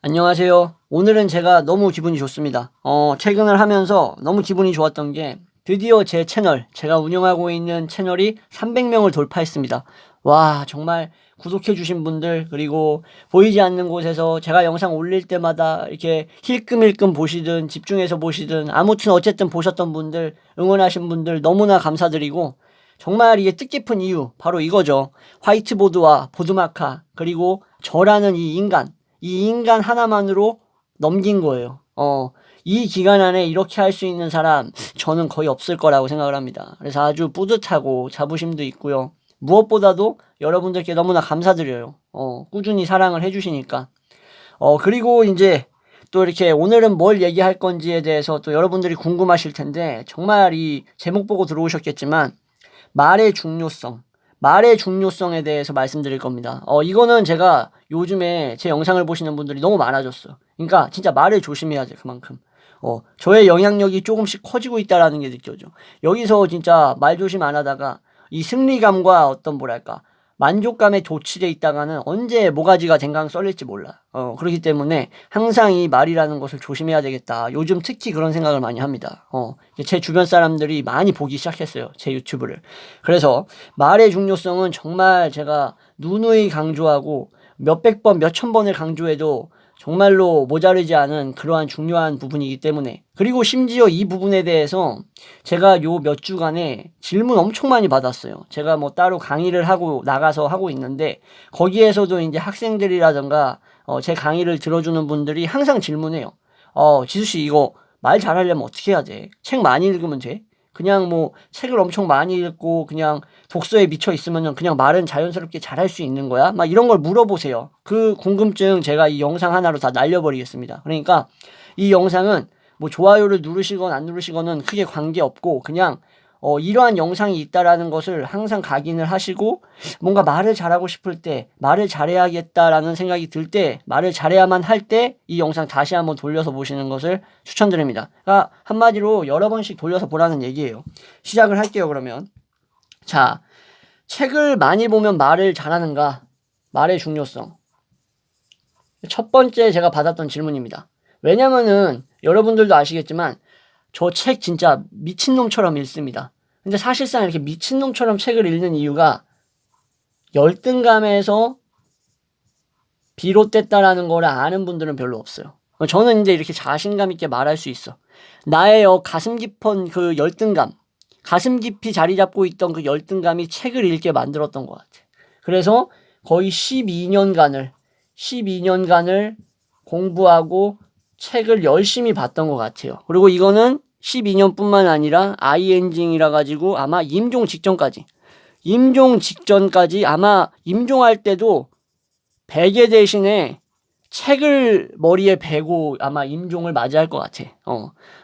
안녕하세요. 오늘은 제가 너무 기분이 좋습니다. 최근을 하면서 너무 기분이 좋았던 게 드디어 제 채널, 제가 운영하고 있는 채널이 300명을 돌파했습니다. 와, 정말 구독해주신 분들, 그리고 보이지 않는 곳에서 제가 영상 올릴 때마다 이렇게 힐끔힐끔 보시든 집중해서 보시든 아무튼 어쨌든 보셨던 분들, 응원하신 분들 너무나 감사드리고 정말 이게 뜻깊은 이유, 바로 이거죠. 화이트보드와 보드마카, 그리고 저라는 이 인간 하나만으로 넘긴 거예요. 이 기간 안에 이렇게 할 수 있는 사람, 저는 거의 없을 거라고 생각을 합니다. 그래서 아주 뿌듯하고 자부심도 있고요. 무엇보다도 여러분들께 너무나 감사드려요. 꾸준히 사랑을 해주시니까. 그리고 이제 또 이렇게 오늘은 뭘 얘기할 건지에 대해서 또 여러분들이 궁금하실 텐데, 정말 이 제목 보고 들어오셨겠지만, 말의 중요성. 말의 중요성에 대해서 말씀드릴 겁니다. 이거는 제가 요즘에 제 영상을 보시는 분들이 너무 많아졌어요. 그러니까 진짜 말을 조심해야 돼, 그만큼. 저의 영향력이 조금씩 커지고 있다라는 게 느껴져. 여기서 진짜 말 조심 안 하다가 이 승리감과 어떤 뭐랄까, 만족감에 도취돼 있다가는 언제 모가지가 댕강 썰릴지 몰라. 그렇기 때문에 항상 이 말이라는 것을 조심해야 되겠다. 요즘 특히 그런 생각을 많이 합니다. 제 주변 사람들이 많이 보기 시작했어요. 제 유튜브를. 그래서 말의 중요성은 정말 제가 누누이 강조하고 몇백 번, 몇천 번을 강조해도 정말로 모자르지 않은 그러한 중요한 부분이기 때문에, 그리고 심지어 이 부분에 대해서 제가 요 몇 주간에 질문 엄청 많이 받았어요. 제가 뭐 따로 강의를 하고 나가서 하고 있는데 거기에서도 이제 학생들이라던가 제 강의를 들어주는 분들이 항상 질문해요. 지수씨, 이거 말 잘하려면 어떻게 해야 돼? 책 많이 읽으면 돼? 그냥 뭐 책을 엄청 많이 읽고 그냥 독서에 미쳐 있으면 그냥 말은 자연스럽게 잘할 수 있는 거야? 막 이런 걸 물어보세요. 그 궁금증 제가 이 영상 하나로 다 날려버리겠습니다. 그러니까 이 영상은 뭐 좋아요를 누르시건 안 누르시건은 크게 관계없고, 그냥 이러한 영상이 있다라는 것을 항상 각인을 하시고, 뭔가 말을 잘하고 싶을 때, 말을 잘해야겠다라는 생각이 들 때, 말을 잘해야만 할 때 이 영상 다시 한번 돌려서 보시는 것을 추천드립니다. 그러니까 한마디로 여러 번씩 돌려서 보라는 얘기예요. 시작을 할게요, 그러면. 자, 책을 많이 보면 말을 잘하는가? 말의 중요성. 첫 번째 제가 받았던 질문입니다. 왜냐면은 여러분들도 아시겠지만 저 책 진짜 미친놈처럼 읽습니다. 근데 사실상 이렇게 미친놈처럼 책을 읽는 이유가 열등감에서 비롯됐다라는 거를 아는 분들은 별로 없어요. 저는 이제 이렇게 자신감 있게 말할 수 있어. 나의 가슴 깊은 그 열등감, 가슴 깊이 자리 잡고 있던 그 열등감이 책을 읽게 만들었던 것 같아. 그래서 거의 12년간을 공부하고 책을 열심히 봤던 것 같아요. 그리고 이거는 12년뿐만 아니라 IN징이라 가지고 아마 임종 직전까지 아마 임종할 때도 베개 대신에 책을 머리에 베고 아마 임종을 맞이할 것 같아.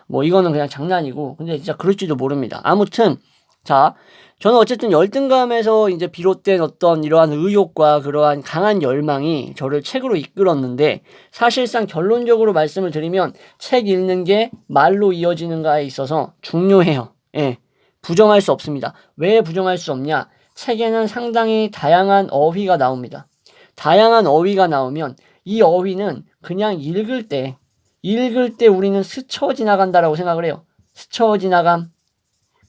뭐 이거는 그냥 장난이고, 근데 진짜 그럴지도 모릅니다. 아무튼 자, 저는 어쨌든 열등감에서 이제 비롯된 어떤 이러한 의욕과 그러한 강한 열망이 저를 책으로 이끌었는데, 사실상 결론적으로 말씀을 드리면 책 읽는 게 말로 이어지는가에 있어서 중요해요. 예, 부정할 수 없습니다. 왜 부정할 수 없냐? 책에는 상당히 다양한 어휘가 나옵니다. 다양한 어휘가 나오면 이 어휘는 그냥 읽을 때 우리는 스쳐 지나간다라고 생각을 해요. 스쳐 지나감.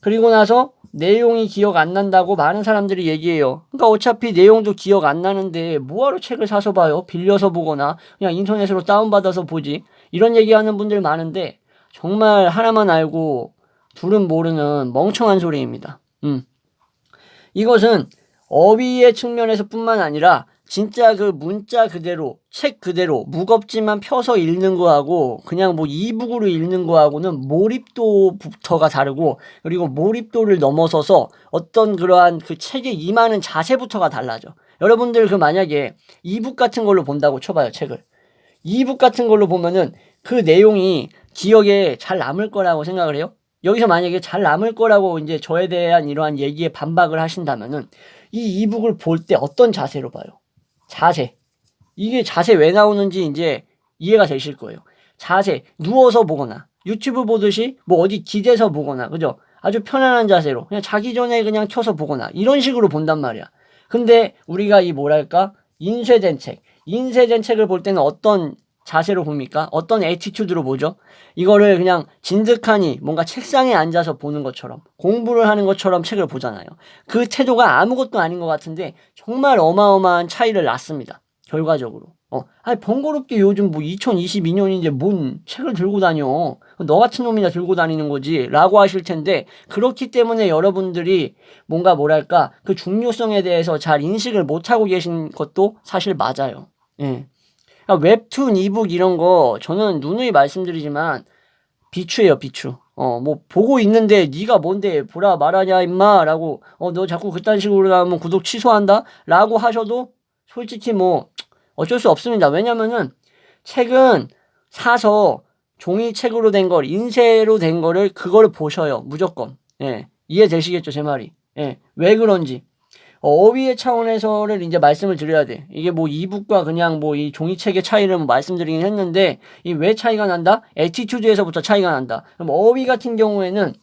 그리고 나서 내용이 기억 안 난다고 많은 사람들이 얘기해요. 그러니까 어차피 내용도 기억 안 나는데 뭐하러 책을 사서 봐요? 빌려서 보거나 그냥 인터넷으로 다운받아서 보지. 이런 얘기하는 분들 많은데 정말 하나만 알고 둘은 모르는 멍청한 소리입니다. 이것은 어휘의 측면에서 뿐만 아니라 진짜 그 문자 그대로, 책 그대로 무겁지만 펴서 읽는 거하고 그냥 뭐 이북으로 읽는 거하고는 몰입도부터가 다르고, 그리고 몰입도를 넘어서서 어떤 그러한 그 책에 임하는 자세부터가 달라져. 여러분들 그 만약에 이북 같은 걸로 본다고 쳐봐요, 책을. 이북 같은 걸로 보면은 그 내용이 기억에 잘 남을 거라고 생각을 해요. 여기서 만약에 잘 남을 거라고 이제 저에 대한 이러한 얘기에 반박을 하신다면은 이 이북을 볼 때 어떤 자세로 봐요? 자세. 이게 자세 왜 나오는지 이제 이해가 되실 거예요. 자세. 누워서 보거나 유튜브 보듯이 뭐 어디 기대서 보거나, 그죠? 아주 편안한 자세로 그냥 자기 전에 그냥 켜서 보거나 이런 식으로 본단 말이야. 근데 우리가 이 뭐랄까 인쇄된 책을 볼 때는 어떤 자세로 봅니까? 어떤 애티튜드로 보죠? 이거를 그냥 진득하니 뭔가 책상에 앉아서 보는 것처럼 공부를 하는 것처럼 책을 보잖아요. 그 태도가 아무것도 아닌 것 같은데 정말 어마어마한 차이를 낳습니다. 결과적으로. 아니 번거롭게 요즘 뭐 2022년인데 뭔 책을 들고 다녀. 너 같은 놈이나 들고 다니는 거지 라고 하실 텐데, 그렇기 때문에 여러분들이 뭔가 뭐랄까 그 중요성에 대해서 잘 인식을 못하고 계신 것도 사실 맞아요. 예. 그러니까 웹툰, 이북 이런 거 저는 누누이 말씀드리지만 비추예요, 비추. 뭐 보고 있는데 네가 뭔데 보라 말하냐 임마 라고 너 자꾸 그딴 식으로 하면 구독 취소한다 라고 하셔도 솔직히 뭐 어쩔 수 없습니다. 왜냐면은 책은 사서 종이책으로 된 걸, 인쇄로 된 거를 그거를 보셔요. 무조건. 예. 이해되시겠죠, 제 말이. 예. 왜 그런지. 어휘의 차원에서를 이제 말씀을 드려야 돼. 이게 뭐 이북과 그냥 뭐 이 종이책의 차이를 뭐 말씀드리긴 했는데, 이 왜 차이가 난다? 애티튜드에서부터 차이가 난다. 그럼 어휘 같은 경우에는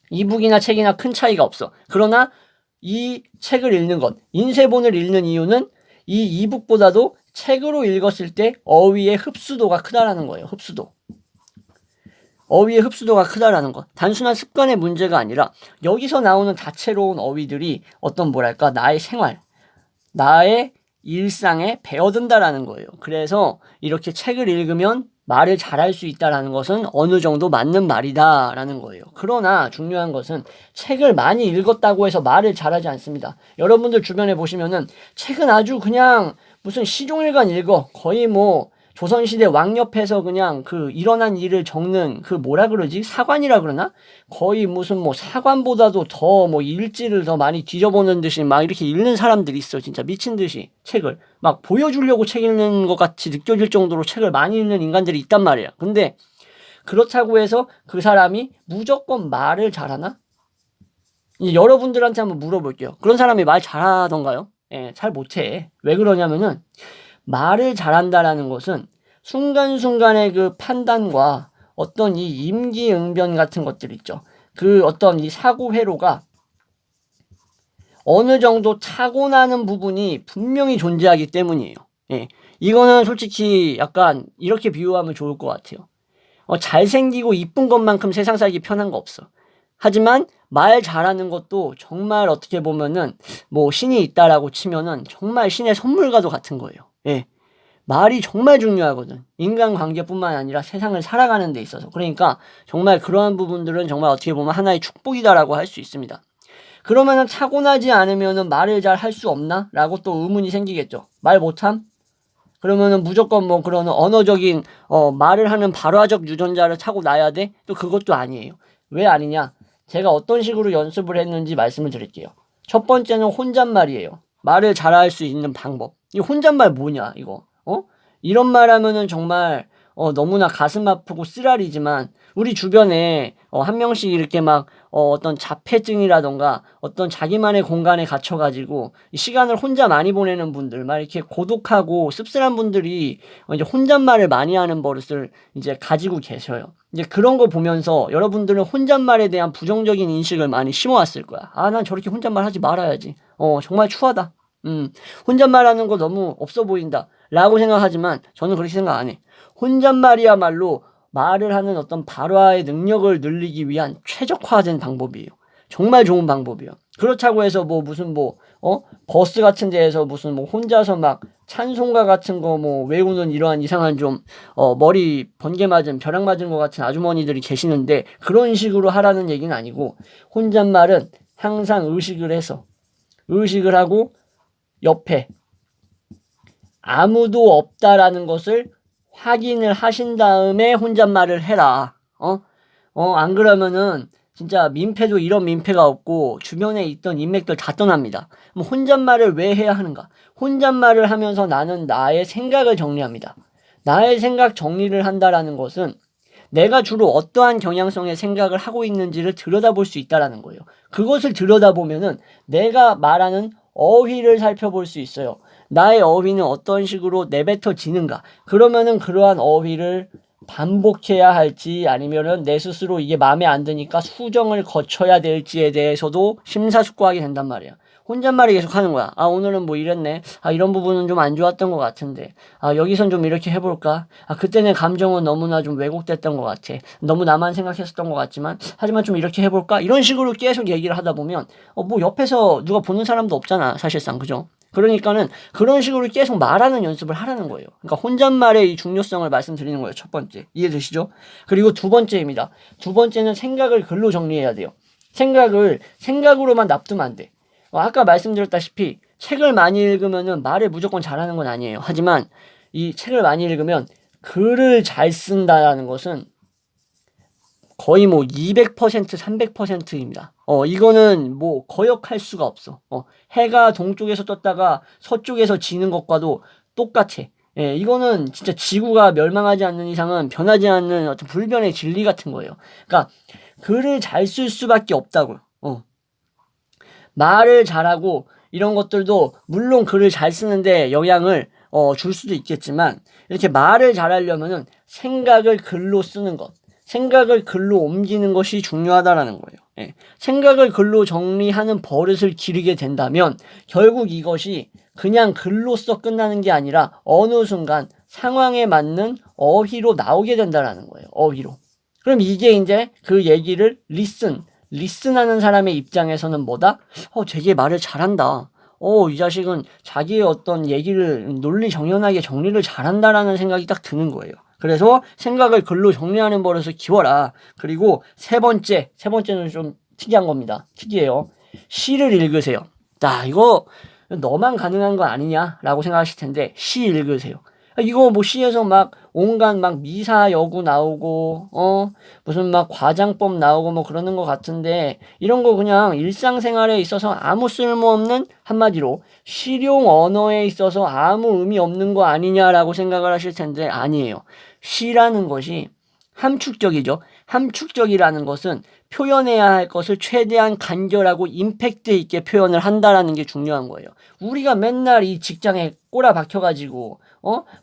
이북이나 책이나 큰 차이가 없어. 그러나 이 책을 읽는 것, 인쇄본을 읽는 이유는 이 이북보다도 책으로 읽었을 때 어휘의 흡수도가 크다라는 거예요. 흡수도. 어휘의 흡수도가 크다라는 것. 단순한 습관의 문제가 아니라 여기서 나오는 다채로운 어휘들이 어떤 뭐랄까 나의 생활, 나의 일상에 배어든다라는 거예요. 그래서 이렇게 책을 읽으면 말을 잘할 수 있다라는 것은 어느 정도 맞는 말이다라는 거예요. 그러나 중요한 것은 책을 많이 읽었다고 해서 말을 잘하지 않습니다. 여러분들 주변에 보시면은 책은 아주 그냥 무슨 시종일관 읽어. 거의 뭐 조선시대 왕옆에서 그냥 그 일어난 일을 적는 그 뭐라 그러지? 사관이라 그러나? 거의 무슨 뭐 사관보다도 더 뭐 일지를 더 많이 뒤져보는 듯이 막 이렇게 읽는 사람들이 있어. 진짜 미친 듯이 책을 막 보여주려고 책 읽는 것 같이 느껴질 정도로 책을 많이 읽는 인간들이 있단 말이야. 근데 그렇다고 해서 그 사람이 무조건 말을 잘하나? 이제 여러분들한테 한번 물어볼게요. 그런 사람이 말 잘하던가요? 예, 잘 못해. 왜 그러냐면은 말을 잘한다라는 것은 순간순간의 그 판단과 어떤 이 임기응변 같은 것들 있죠. 그 어떤 이 사고 회로가 어느 정도 타고나는 부분이 분명히 존재하기 때문이에요. 예. 이거는 솔직히 약간 이렇게 비유하면 좋을 것 같아요. 잘생기고 이쁜 것만큼 세상 살기 편한 거 없어. 하지만 말 잘하는 것도 정말 어떻게 보면은 뭐 신이 있다라고 치면은 정말 신의 선물과도 같은 거예요. 예. 말이 정말 중요하거든. 인간관계뿐만 아니라 세상을 살아가는 데 있어서. 그러니까 정말 그러한 부분들은 정말 어떻게 보면 하나의 축복이다라고 할 수 있습니다. 그러면은 타고나지 않으면은 말을 잘 할 수 없나? 라고 또 의문이 생기겠죠. 말 못함? 그러면은 무조건 뭐 그런 언어적인 말을 하는 발화적 유전자를 타고나야 돼? 또 그것도 아니에요. 왜 아니냐? 제가 어떤 식으로 연습을 했는지 말씀을 드릴게요. 첫 번째는 혼잣말이에요. 말을 잘할 수 있는 방법. 이 혼잣말 뭐냐 이거. 이런 말 하면은 정말 너무나 가슴 아프고 쓰라리지만 우리 주변에 한 명씩 이렇게 막 어떤 자폐증이라던가 어떤 자기만의 공간에 갇혀가지고 시간을 혼자 많이 보내는 분들, 막 이렇게 고독하고 씁쓸한 분들이 이제 혼잣말을 많이 하는 버릇을 이제 가지고 계셔요. 이제 그런 거 보면서 여러분들은 혼잣말에 대한 부정적인 인식을 많이 심어왔을 거야. 아, 난 저렇게 혼잣말 하지 말아야지. 정말 추하다. 혼잣말하는 거 너무 없어 보인다 라고 생각하지만 저는 그렇게 생각 안 해. 혼잣말이야말로 말을 하는 어떤 발화의 능력을 늘리기 위한 최적화된 방법이에요. 정말 좋은 방법이에요. 그렇다고 해서 뭐 무슨 버스 같은 데에서 무슨 뭐 혼자서 막 찬송가 같은 거 뭐 외우는 이러한 이상한 좀 머리 번개 맞은 벼락 맞은 것 같은 아주머니들이 계시는데 그런 식으로 하라는 얘기는 아니고, 혼잣말은 항상 의식을 하고 옆에 아무도 없다라는 것을 확인을 하신 다음에 혼잣말을 해라. 안 그러면은 진짜 민폐도 이런 민폐가 없고 주변에 있던 인맥들 다 떠납니다. 그럼 혼잣말을 왜 해야 하는가? 혼잣말을 하면서 나는 나의 생각을 정리합니다. 나의 생각 정리를 한다라는 것은 내가 주로 어떠한 경향성의 생각을 하고 있는지를 들여다볼 수 있다라는 거예요. 그것을 들여다보면은 내가 말하는 어휘를 살펴볼 수 있어요. 나의 어휘는 어떤 식으로 내뱉어지는가. 그러면은 그러한 어휘를 반복해야 할지 아니면은 내 스스로 이게 마음에 안 드니까 수정을 거쳐야 될지에 대해서도 심사숙고하게 된단 말이야. 혼잣말이 계속 하는 거야. 아, 오늘은 뭐 이랬네. 아, 이런 부분은 좀 안 좋았던 것 같은데. 아, 여기선 좀 이렇게 해볼까? 아, 그때 내 감정은 너무나 좀 왜곡됐던 것 같아. 너무 나만 생각했었던 것 같지만, 하지만 좀 이렇게 해볼까? 이런 식으로 계속 얘기를 하다 보면, 뭐 옆에서 누가 보는 사람도 없잖아, 사실상. 그죠? 그러니까는 그런 식으로 계속 말하는 연습을 하라는 거예요. 그러니까 혼잣말의 이 중요성을 말씀드리는 거예요. 첫 번째. 이해되시죠? 그리고 두 번째입니다. 두 번째는 생각을 글로 정리해야 돼요. 생각으로만 놔두면 안 돼. 아까 말씀드렸다시피 책을 많이 읽으면은 말을 무조건 잘하는 건 아니에요. 하지만 이 책을 많이 읽으면 글을 잘 쓴다라는 것은 거의 뭐 200%, 300%입니다. 이거는 뭐 거역할 수가 없어. 해가 동쪽에서 떴다가 서쪽에서 지는 것과도 똑같아. 예, 이거는 진짜 지구가 멸망하지 않는 이상은 변하지 않는 어떤 불변의 진리 같은 거예요. 그러니까 글을 잘 쓸 수밖에 없다고요. 말을 잘하고 이런 것들도 물론 글을 잘 쓰는데 영향을 줄 수도 있겠지만 이렇게 말을 잘하려면은 생각을 글로 쓰는 것, 생각을 글로 옮기는 것이 중요하다라는 거예요. 예. 생각을 글로 정리하는 버릇을 기르게 된다면 결국 이것이 그냥 글로써 끝나는 게 아니라 어느 순간 상황에 맞는 어휘로 나오게 된다라는 거예요. 어휘로. 그럼 이게 이제 그 얘기를 리슨하는 사람의 입장에서는 뭐다? 되게 말을 잘한다. 이 자식은 자기의 어떤 얘기를 논리 정연하게 정리를 잘한다라는 생각이 딱 드는 거예요. 그래서 생각을 글로 정리하는 버릇을 키워라. 그리고 세 번째는 좀 특이한 겁니다. 특이해요. 시를 읽으세요. 자, 이거 너만 가능한 거 아니냐라고 생각하실 텐데 시 읽으세요. 이거 뭐 시에서 막 온갖 막 미사여구 나오고 무슨 막 과장법 나오고 뭐 그러는 것 같은데 이런 거 그냥 일상생활에 있어서 아무 쓸모없는 한마디로 실용 언어에 있어서 아무 의미 없는 거 아니냐라고 생각을 하실 텐데 아니에요. 시라는 것이 함축적이죠. 함축적이라는 것은 표현해야 할 것을 최대한 간결하고 임팩트 있게 표현을 한다라는 게 중요한 거예요. 우리가 맨날 이 직장에 꼬라 박혀가지고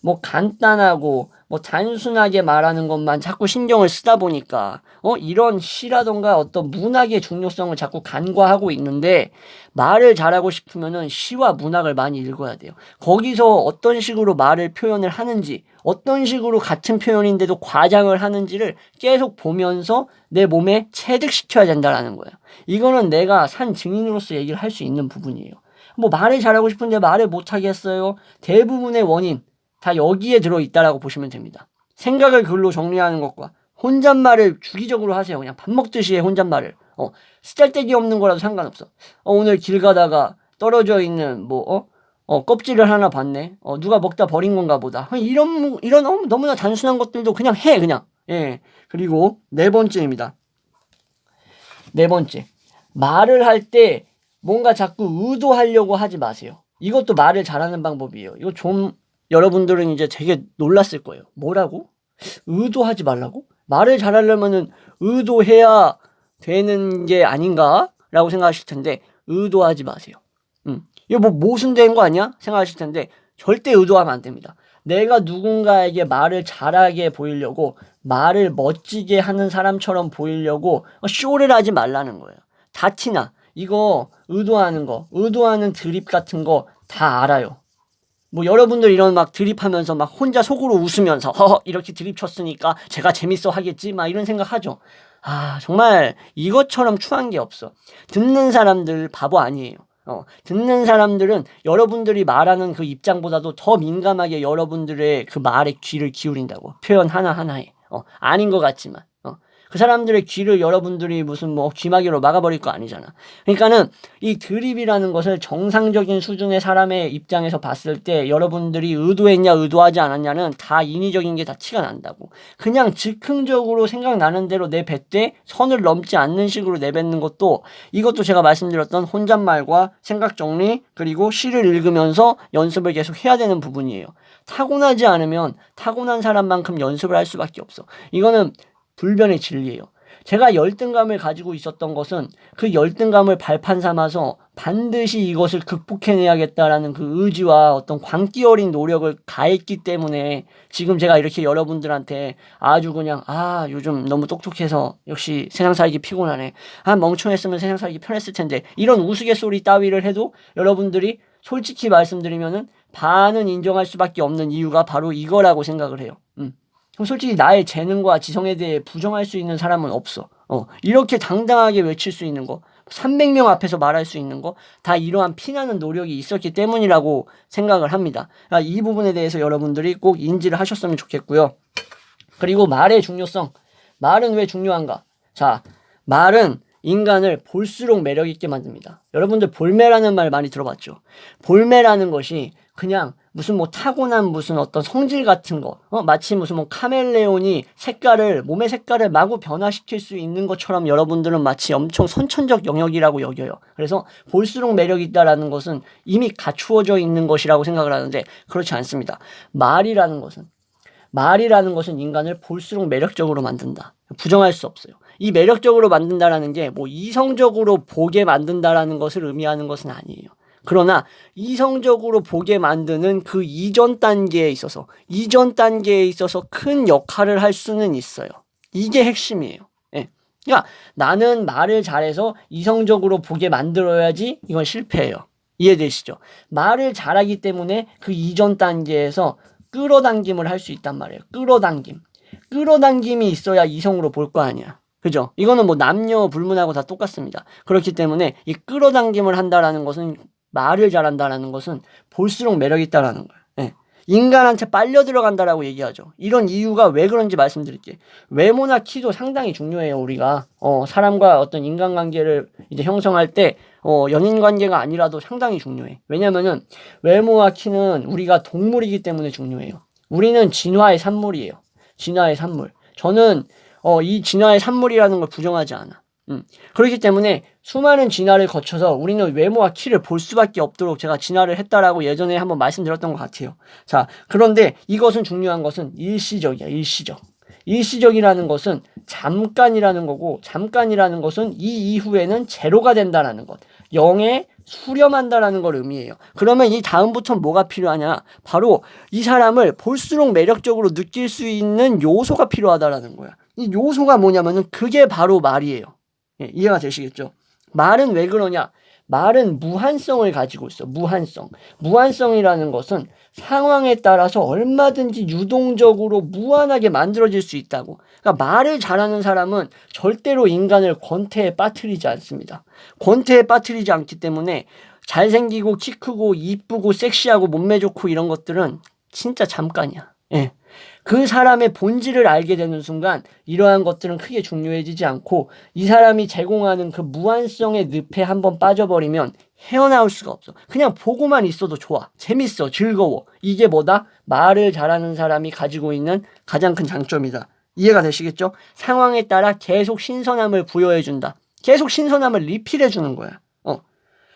뭐 간단하고 뭐 단순하게 말하는 것만 자꾸 신경을 쓰다 보니까 이런 시라던가 어떤 문학의 중요성을 자꾸 간과하고 있는데 말을 잘하고 싶으면은 시와 문학을 많이 읽어야 돼요. 거기서 어떤 식으로 말을 표현을 하는지 어떤 식으로 같은 표현인데도 과장을 하는지를 계속 보면서 내 몸에 체득시켜야 된다라는 거예요. 이거는 내가 산 증인으로서 얘기를 할 수 있는 부분이에요. 뭐 말을 잘하고 싶은데 말을 못하겠어요. 대부분의 원인 다 여기에 들어있다라고 보시면 됩니다. 생각을 글로 정리하는 것과 혼잣말을 주기적으로 하세요. 그냥 밥 먹듯이 해 혼잣말을. 쓰잘데기 없는 거라도 상관없어. 오늘 길 가다가 떨어져 있는 껍질을 하나 봤네. 누가 먹다 버린 건가 보다. 이런 너무나 단순한 것들도 그냥 해 그냥. 예. 그리고 네 번째입니다. 네 번째. 말을 할 때 뭔가 자꾸 의도하려고 하지 마세요. 이것도 말을 잘하는 방법이에요. 이거 좀 여러분들은 이제 되게 놀랐을 거예요. 뭐라고? 의도하지 말라고? 말을 잘하려면은 의도해야 되는 게 아닌가? 라고 생각하실 텐데 의도하지 마세요. 이거 뭐 모순된 거 아니야? 생각하실 텐데 절대 의도하면 안 됩니다. 내가 누군가에게 말을 잘하게 보이려고 말을 멋지게 하는 사람처럼 보이려고 쇼를 하지 말라는 거예요. 다 티나. 이거 의도하는 드립 같은 거 다 알아요. 뭐 여러분들 이런 막 드립하면서 막 혼자 속으로 웃으면서 이렇게 드립 쳤으니까 제가 재밌어 하겠지 막 이런 생각하죠. 정말 이것처럼 추한 게 없어. 듣는 사람들 바보 아니에요. 듣는 사람들은 여러분들이 말하는 그 입장보다도 더 민감하게 여러분들의 그 말에 귀를 기울인다고. 표현 하나하나에. 아닌 것 같지만. 그 사람들의 귀를 여러분들이 무슨 귀마개로 막아버릴 거 아니잖아. 그러니까는 이 드립이라는 것을 정상적인 수준의 사람의 입장에서 봤을 때 여러분들이 의도했냐 의도하지 않았냐는 다 인위적인 게 다 티가 난다고. 그냥 즉흥적으로 생각나는 대로 내뱉되 선을 넘지 않는 식으로 내뱉는 것도 이것도 제가 말씀드렸던 혼잣말과 생각 정리 그리고 시를 읽으면서 연습을 계속 해야 되는 부분이에요. 타고나지 않으면 타고난 사람만큼 연습을 할 수밖에 없어. 이거는 불변의 진리예요. 제가 열등감을 가지고 있었던 것은 그 열등감을 발판 삼아서 반드시 이것을 극복해내야겠다라는 그 의지와 어떤 광기 어린 노력을 가했기 때문에 지금 제가 이렇게 여러분들한테 아주 그냥 요즘 너무 똑똑해서 역시 세상 살기 피곤하네. 멍청했으면 세상 살기 편했을 텐데 이런 우스갯소리 따위를 해도 여러분들이 솔직히 말씀드리면은 반은 인정할 수밖에 없는 이유가 바로 이거라고 생각을 해요. 그럼 솔직히 나의 재능과 지성에 대해 부정할 수 있는 사람은 없어. 이렇게 당당하게 외칠 수 있는 거, 300명 앞에서 말할 수 있는 거, 다 이러한 피나는 노력이 있었기 때문이라고 생각을 합니다. 그러니까 이 부분에 대해서 여러분들이 꼭 인지를 하셨으면 좋겠고요. 그리고 말의 중요성. 말은 왜 중요한가? 자, 말은 인간을 볼수록 매력 있게 만듭니다. 여러분들 볼매라는 말 많이 들어봤죠? 볼매라는 것이 그냥 무슨 타고난 무슨 어떤 성질 같은 거, 마치 무슨 카멜레온이 몸의 색깔을 마구 변화시킬 수 있는 것처럼 여러분들은 마치 엄청 선천적 영역이라고 여겨요. 그래서 볼수록 매력이 있다라는 것은 이미 갖추어져 있는 것이라고 생각을 하는데 그렇지 않습니다. 말이라는 것은 인간을 볼수록 매력적으로 만든다. 부정할 수 없어요. 이 매력적으로 만든다라는 게 이성적으로 보게 만든다라는 것을 의미하는 것은 아니에요. 그러나 이성적으로 보게 만드는 그 이전 단계에 있어서 큰 역할을 할 수는 있어요. 이게 핵심이에요. 예. 그러니까 나는 말을 잘해서 이성적으로 보게 만들어야지 이건 실패예요. 이해되시죠? 말을 잘하기 때문에 그 이전 단계에서 끌어당김을 할 수 있단 말이에요. 끌어당김이 있어야 이성으로 볼 거 아니야. 그죠? 이거는 남녀 불문하고 다 똑같습니다. 그렇기 때문에 이 끌어당김을 한다라는 것은 말을 잘한다라는 것은 볼수록 매력이 있다라는 거예요. 예. 인간한테 빨려 들어간다라고 얘기하죠. 이런 이유가 왜 그런지 말씀드릴게요. 외모나 키도 상당히 중요해요. 우리가 사람과 어떤 인간관계를 이제 형성할 때 연인 관계가 아니라도 상당히 중요해. 왜냐면은 외모와 키는 우리가 동물이기 때문에 중요해요. 우리는 진화의 산물이에요. 진화의 산물. 저는 이 진화의 산물이라는 걸 부정하지 않아. 그렇기 때문에 수많은 진화를 거쳐서 우리는 외모와 키를 볼 수밖에 없도록 제가 진화를 했다라고 예전에 한번 말씀드렸던 것 같아요. 자, 그런데 이것은 중요한 것은 일시적이야. 일시적이라는 것은 잠깐이라는 거고, 잠깐이라는 것은 이 이후에는 제로가 된다라는 것, 0에 수렴한다라는 걸 의미해요. 그러면 이 다음부터는 뭐가 필요하냐? 바로 이 사람을 볼수록 매력적으로 느낄 수 있는 요소가 필요하다라는 거야. 이 요소가 뭐냐면은 그게 바로 말이에요. 예, 이해가 되시겠죠? 말은 왜 그러냐? 말은 무한성을 가지고 있어. 무한성이라는 것은 상황에 따라서 얼마든지 유동적으로 무한하게 만들어질 수 있다고. 그러니까 말을 잘하는 사람은 절대로 인간을 권태에 빠뜨리지 않습니다. 권태에 빠뜨리지 않기 때문에 잘생기고 키 크고 이쁘고 섹시하고 몸매 좋고 이런 것들은 진짜 잠깐이야. 예. 그 사람의 본질을 알게 되는 순간 이러한 것들은 크게 중요해지지 않고 이 사람이 제공하는 그 무한성의 늪에 한번 빠져버리면 헤어나올 수가 없어. 그냥 보고만 있어도 좋아. 재밌어. 즐거워. 이게 뭐다? 말을 잘하는 사람이 가지고 있는 가장 큰 장점이다. 이해가 되시겠죠? 상황에 따라 계속 신선함을 부여해준다. 계속 신선함을 리필해주는 거야.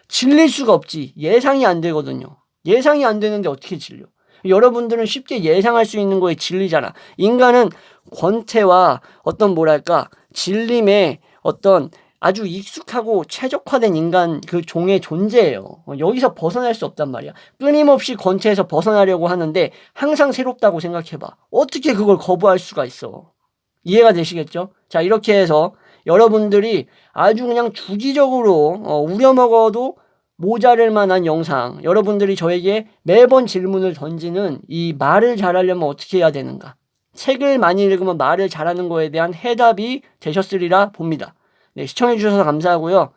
질릴 수가 없지. 예상이 안 되거든요. 예상이 안 되는데 어떻게 질려? 여러분들은 쉽게 예상할 수 있는 거에 질리잖아. 인간은 권태와 어떤 질림에 어떤 아주 익숙하고 최적화된 인간 그 종의 존재예요. 여기서 벗어날 수 없단 말이야. 끊임없이 권태에서 벗어나려고 하는데 항상 새롭다고 생각해봐. 어떻게 그걸 거부할 수가 있어? 이해가 되시겠죠? 자, 이렇게 해서 여러분들이 아주 그냥 주기적으로 우려먹어도 모자랄 만한 영상, 여러분들이 저에게 매번 질문을 던지는 이 말을 잘하려면 어떻게 해야 되는가? 책을 많이 읽으면 말을 잘하는 거에 대한 해답이 되셨으리라 봅니다. 네, 시청해 주셔서 감사하고요.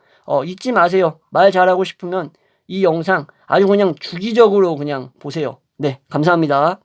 잊지 마세요. 말 잘하고 싶으면 이 영상 아주 그냥 주기적으로 그냥 보세요. 네, 감사합니다.